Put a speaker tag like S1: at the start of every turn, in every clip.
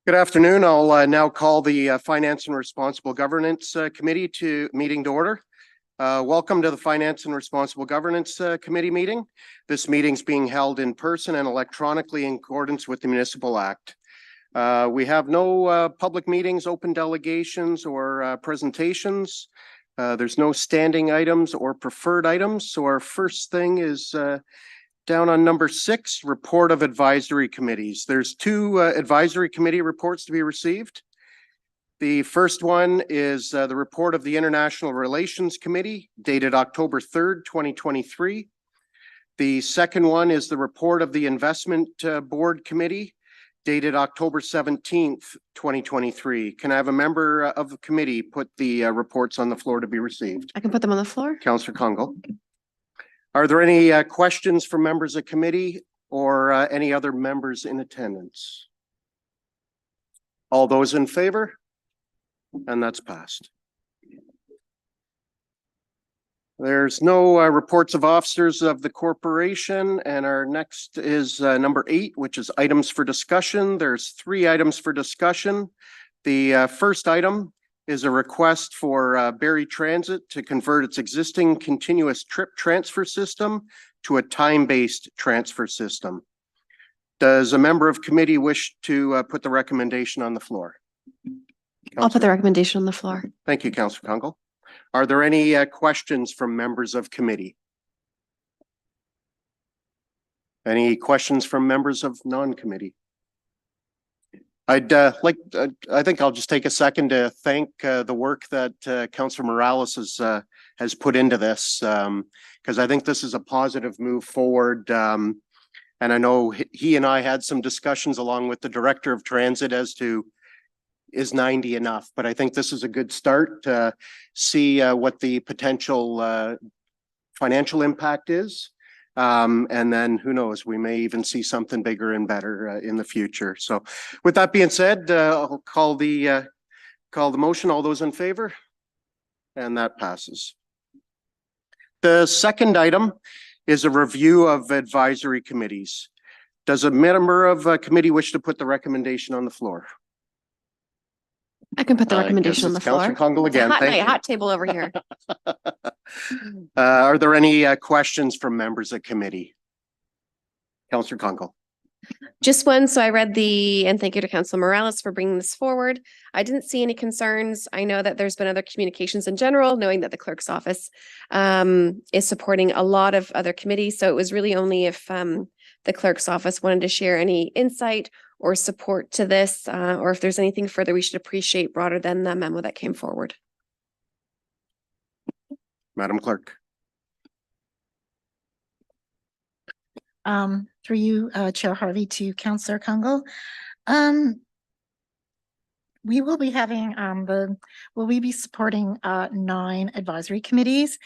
S1: Good afternoon. I'll now call the Finance and Responsible Governance Committee meeting to order. Welcome to the Finance and Responsible Governance Committee meeting. This meeting is being held in person and electronically in accordance with the Municipal Act. We have no public meetings, open delegations, or presentations. There's no standing items or preferred items. So our first thing is down on number 6, report of advisory committees. There's 2 advisory committee reports to be received. The first one is the report of the International Relations Committee dated October 3rd, 2023. The second one is the report of the Investment Board Committee dated October 17th, 2023. Can I have a member of the committee put the reports on the floor to be received?
S2: I can put them on the floor.
S1: Councillor Kungl. Are there any questions from members of committee or any other members in attendance? All those in favor? And that's passed. There's no reports of officers of the corporation, and our next is number 8, which is items for discussion. There's 3 items for discussion. The first item is a request for Barrie Transit to convert its existing continuous trip transfer system to a time-based transfer system. Does a member of committee wish to put the recommendation on the floor?
S2: I'll put the recommendation on the floor.
S1: Thank you, Councillor Kungl. Are there any questions from members of committee? Any questions from members of non-committee? I think I'll just take a second to thank the work that Councillor Morales has put into this, because I think this is a positive move forward. And I know he and I had some discussions along with the Director of Transit as to is 90 enough, but I think this is a good start to see what the potential financial impact is. And then who knows, we may even see something bigger and better in the future. So with that being said, I'll call the motion. All those in favor? And that passes. The second item is a review of advisory committees. Does a member of a committee wish to put the recommendation on the floor?
S2: I can put the recommendation on the floor.
S1: Councillor Kungl again.
S2: Hot table over here.
S1: Are there any questions from members of committee? Councillor Kungl.
S2: Just one. So I read and thank you to Councillor Morales for bringing this forward. I didn't see any concerns. I know that there's been other communications in general, knowing that the clerk's office is supporting a lot of other committees. So it was really only if the clerk's office wanted to share any insight or support to this, or if there's anything further we should appreciate broader than the memo that came forward.
S1: Madam Clerk.
S3: Through you, Chair Harvey, to Councillor Kungl. We will be having will we be supporting 9 advisory committees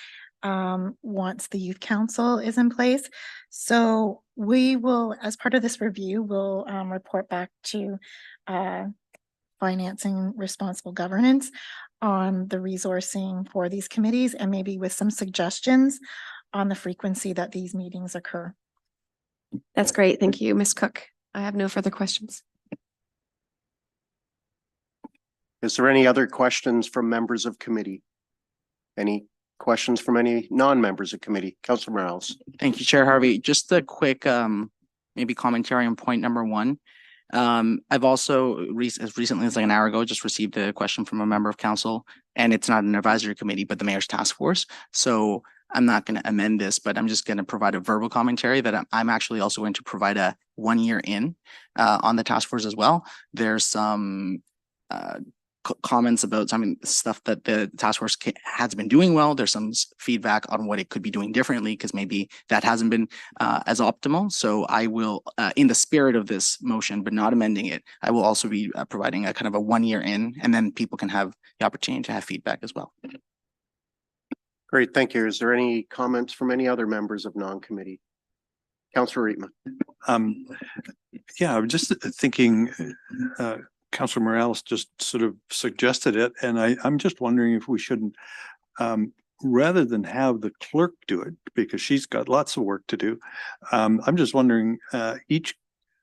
S3: once the Youth Council is in place. So we will, as part of this review, we'll report back to Financing Responsible Governance on the resourcing for these committees and maybe with some suggestions on the frequency that these meetings occur.
S2: That's great. Thank you, Ms. Cook. I have no further questions.
S1: Is there any other questions from members of committee? Any questions from any non-members of committee? Councillor Morales.
S4: Thank you, Chair Harvey. Just a quick maybe commentary on point number 1. I've also as recently as like an hour ago just received a question from a member of council, and it's not an advisory committee but the mayor's task force. So I'm not going to amend this, but I'm just going to provide a verbal commentary that I'm actually also going to provide a 1 year in on the task force as well. There's some comments about some stuff that the task force has been doing well. There's some feedback on what it could be doing differently because maybe that hasn't been as optimal. So I will, in the spirit of this motion, but not amending it, I will also be providing a kind of a 1 year in, and then people can have the opportunity to have feedback as well.
S1: Great, thank you. Is there any comments from any other members of non-committee? Councillor Rietman.
S5: Yeah, I'm just thinking Councillor Morales just sort of suggested it, and I'm just wondering if we shouldn't, rather than have the clerk do it, because she's got lots of work to do, I'm just wondering, each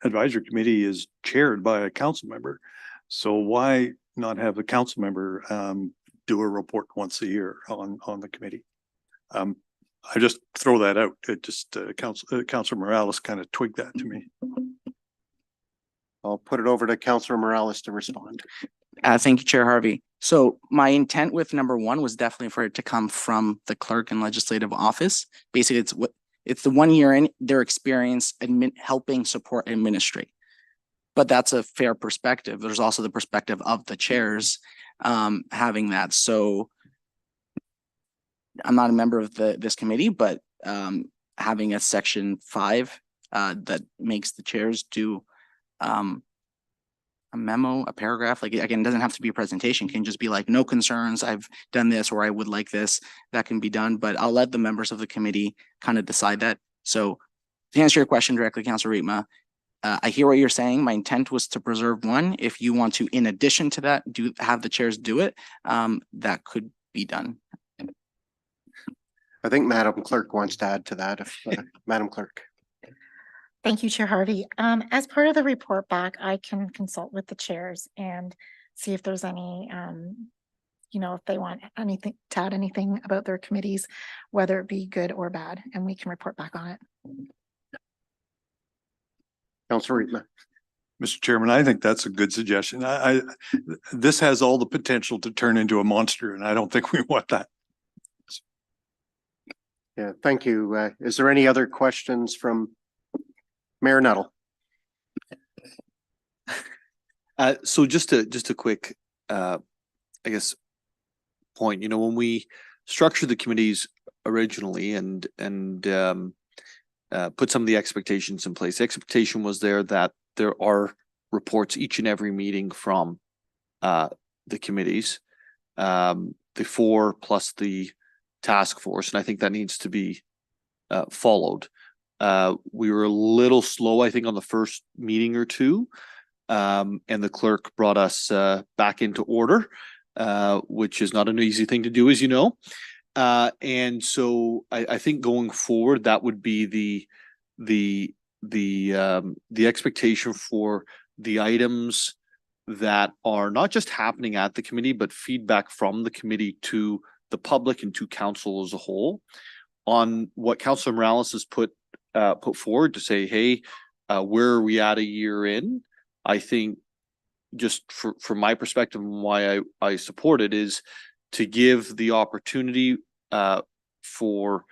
S5: advisory committee is chaired by a council member. So why not have the council member do a report once a year on the committee? I just throw that out. It just Councilor Morales kind of twigged that to me.
S1: I'll put it over to Councilor Morales to respond.
S4: Thank you, Chair Harvey. So my intent with number one was definitely for it to come from the clerk and legislative office. Basically, it's the 1 year in their experience helping support administrate. But that's a fair perspective. There's also the perspective of the chairs having that. So I'm not a member of this committee, but having a section 5 that makes the chairs do a memo, a paragraph, like again, it doesn't have to be a presentation, it can just be like, no concerns, I've done this, or I would like this, that can be done, but I'll let the members of the committee kind of decide that. So to answer your question directly, Councilor Riepma, I hear what you're saying. My intent was to preserve one. If you want to, in addition to that, have the chairs do it, that could be done.
S1: I think Madam Clerk wants to add to that. If Madam Clerk.
S3: Thank you, Chair Harvey. As part of the report back, I can consult with the chairs and see if there's any, if they want anything to add anything about their committees, whether it be good or bad, and we can report back on it.
S1: Councilor Riepma.
S5: Mr. Chairman, I think that's a good suggestion. This has all the potential to turn into a monster, and I don't think we want that.
S1: Yeah, thank you. Is there any other questions from Mayor Nuttall?
S6: So just a quick, I guess, point. When we structured the committees originally and put some of the expectations in place, the expectation was that there are reports each and every meeting from the committees, the 4 plus the task force, and I think that needs to be followed. We were a little slow, I think, on the first meeting or two, and the clerk brought us back into order, which is not an easy thing to do, as you know. And so I think going forward, that would be the expectation for the items that are not just happening at the committee, but feedback from the committee to the public and to council as a whole on what Councilor Morales has put forward to say, hey, where are we at a year in? I think just from my perspective and why I support it is to give the opportunity for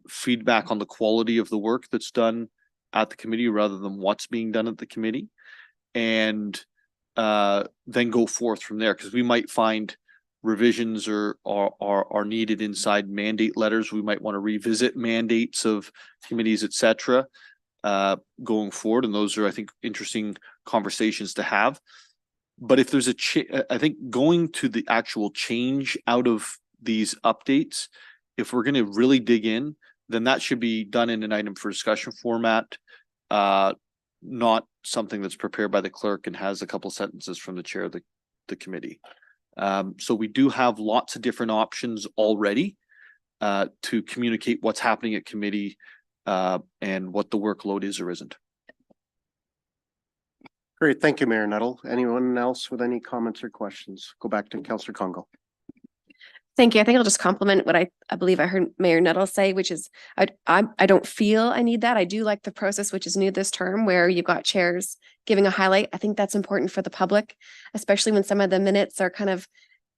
S6: feedback on the quality of the work that's done at the committee rather than what's being done at the committee, and then go forth from there, because we might find revisions are needed inside mandate letters. We might want to revisit mandates of committees, etc., going forward, and those are, I think, interesting conversations to have. But if there's I think going to the actual change out of these updates, if we're going to really dig in, then that should be done in an item for discussion format, not something that's prepared by the clerk and has a couple sentences from the chair of the committee. So we do have lots of different options already to communicate what's happening at committee and what the workload is or isn't.
S1: Great. Thank you, Mayor Nuttall. Anyone else with any comments or questions? Go back to Councillor Congo.
S2: Thank you. I think I'll just compliment what I believe I heard Mayor Nuttall say, which is I don't feel I need that. I do like the process, which is new this term, where you've got chairs giving a highlight. I think that's important for the public, especially when some of the minutes are kind of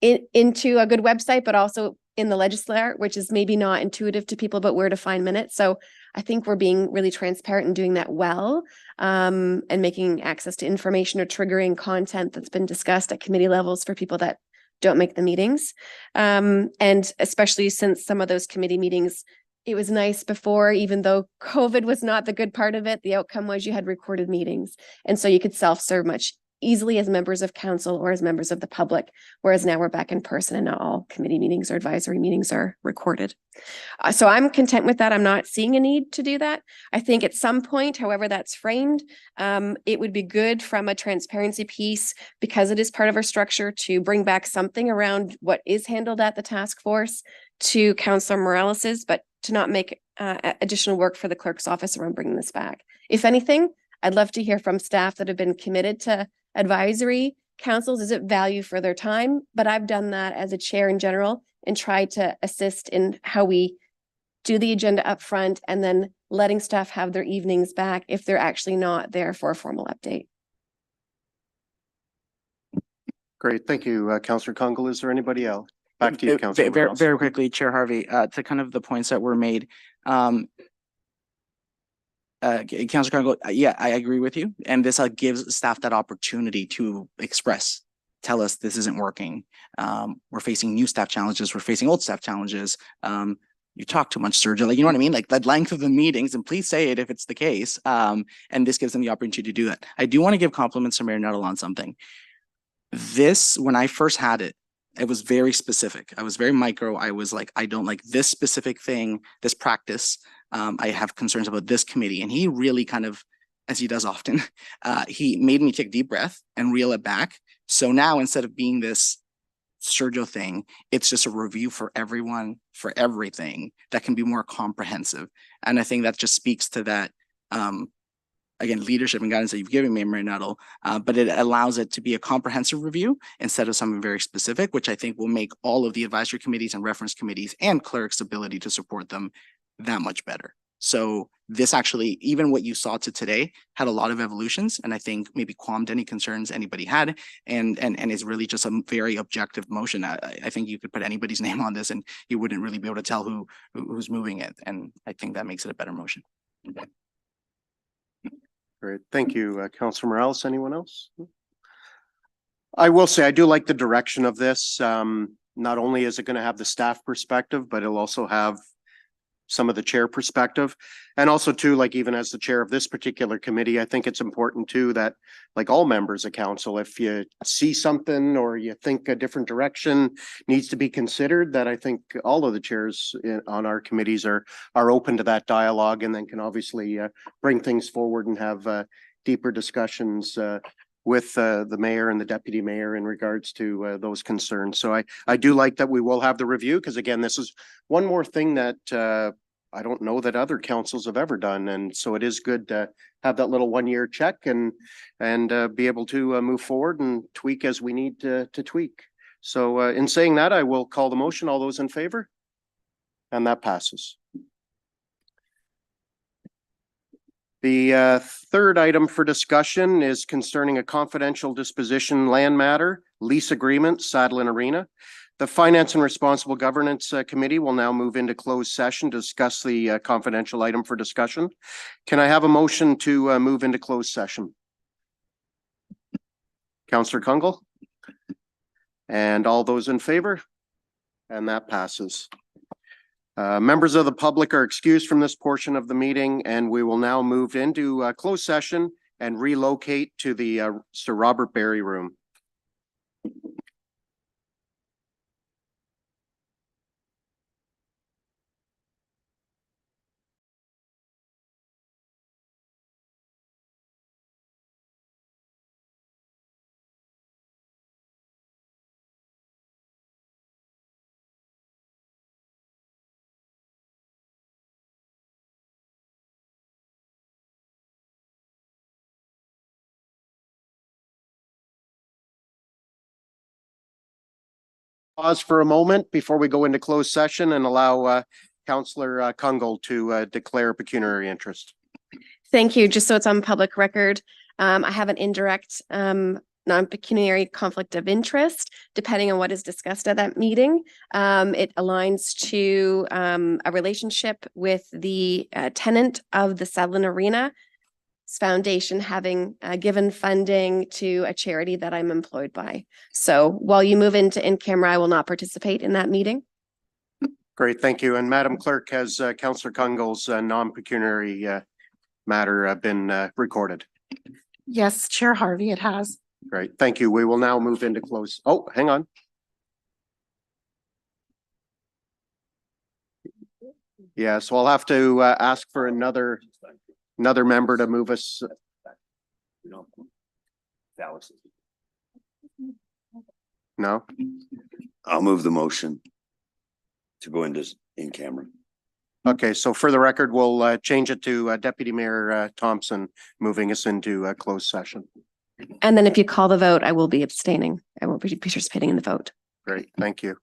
S2: into a good website, but also in the legislature, which is maybe not intuitive to people about where to find minutes. So I think we're being really transparent and doing that well, and making access to information or triggering content that's been discussed at committee levels for people that don't make the meetings. And especially since some of those committee meetings, it was nice before, even though COVID was not the good part of it, the outcome was you had recorded meetings. And so you could self-serve much easily as members of council or as members of the public, whereas now we're back in person and not all committee meetings or advisory meetings are recorded. So I'm content with that. I'm not seeing a need to do that. I think at some point, however that's framed, it would be good from a transparency piece, because it is part of our structure, to bring back something around what is handled at the task force to Councillor Morales's, but to not make additional work for the clerk's office around bringing this back. If anything, I'd love to hear from staff that have been committed to advisory councils is it value for their time, but I've done that as a chair in general and tried to assist in how we do the agenda up front and then letting staff have their evenings back if they're actually not there for a formal update.
S1: Great. Thank you, Councillor Kungle. Is there anybody else? Back to you, Councillor.
S4: Very,
S1: Morales.
S4: very quickly, Chair Harvey, to kind of the points that were made. Councillor Congo, yeah, I agree with you. And this gives staff that opportunity to express, tell us this isn't working. We're facing new staff challenges. We're facing old staff challenges. You talk too much, Sergio. Like, you know what I mean? Like the length of the meetings, and please say it if it's the case. And this gives them the opportunity to do that. I do want to give compliments to Mayor Nuttall on something. This, when I first had it, it was very specific. I was very micro. I was like, I don't like this specific thing, this practice. I have concerns about this committee. And he really kind of, as he does often, he made me take a deep breath and reel it back. So now instead of being this Sergio thing, it's just a review for everyone, for everything that can be more comprehensive. And I think that just speaks to that, again, leadership and guidance that you've given me, Mayor Nuttall, but it allows it to be a comprehensive review instead of something very specific, which I think will make all of the advisory committees and reference committees and clerks' ability to support them that much better. So this actually, even what you saw to today, had a lot of evolutions, and I think maybe calmed any concerns anybody had, and is really just a very objective motion. I think you could put anybody's name on this, and you wouldn't really be able to tell who's moving it, and I think that makes it a better motion.
S1: Great. Thank you, Councillor Morales. Anyone else? I will say I do like the direction of this. Not only is it going to have the staff perspective, but it'll also have some of the chair perspective. And also too, like even as the chair of this particular committee, I think it's important too that like all members of council, if you see something or you think a different direction needs to be considered, that I think all of the chairs on our committees are open to that dialogue and then can obviously bring things forward and have deeper discussions with the mayor and the deputy mayor in regards to those concerns. So I do like that we will have the review, because again, this is one more thing that I don't know that other councils have ever done. And so it is good to have that little 1-year check and be able to move forward and tweak as we need to tweak. So in saying that, I will call the motion. All those in favor? And that passes. The third item for discussion is concerning a confidential disposition land matter, lease agreement, Sadlon Arena. The Finance and Responsible Governance Committee will now move into closed session to discuss the confidential item for discussion. Can I have a motion to move into closed session? Councillor Kungle? And all those in favor? And that passes. Members of the public are excused from this portion of the meeting, and we will now move into closed session and relocate to the Sir Robert Barry room. Pause for a moment before we go into closed session and allow Councillor Kungle to declare pecuniary interest.
S2: Thank you. Just so it's on public record, I have an indirect non-pecuniary conflict of interest, depending on what is discussed at that meeting. It aligns to a relationship with the tenant of the Sadlon Arena Foundation, having given funding to a charity that I'm employed by. So while you move into in-camera, I will not participate in that meeting.
S1: Great, thank you. And Madam Clerk, has Councillor Kungle's non-pecuniary matter been recorded?
S3: Yes, Chair Harvey, it has.
S1: Great, thank you. We will now move into close. Oh, hang on. Yeah, so I'll have to ask for another member to move us. No?
S7: I'll move the motion to go into in camera.
S1: Okay, so for the record, we'll change it to Deputy Mayor Thompson moving us into closed session.
S2: And then if you call the vote, I will be abstaining. I won't be participating in the vote.
S1: Great, thank you.